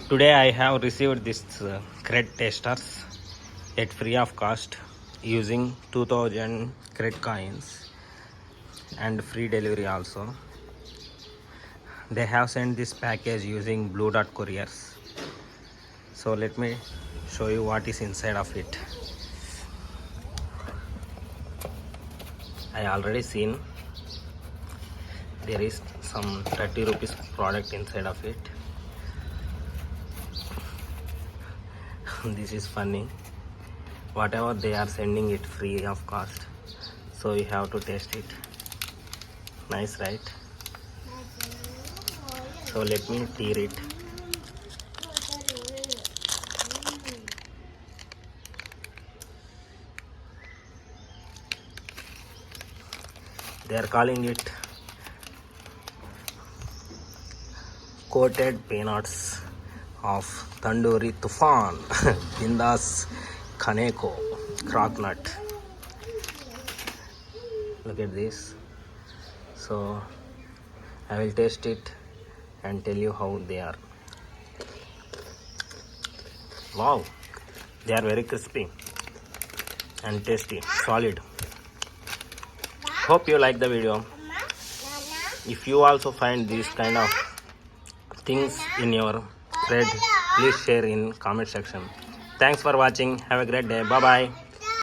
Today I have received this Cred Tasters at free of cost using 2000 Cred coins and free delivery also. They have sent this package using Blue Dot couriers. So let me show you what is inside of it. I already seen there is some 30 rupees product inside of it. This is funny. Whatever they are sending it free of cost, so you have to taste it. Nice, right? So let me tear it. They are calling it coated peanuts of Tandoori Tufan Bindas Kaneko Crocknut. Look at this. So I will taste it and tell you how they are. Wow, they are very crispy and tasty, solid. Hope you like the video. If you also find these kind of things in your thread, please share in comment section. Thanks for watching. Have a great day. Bye bye.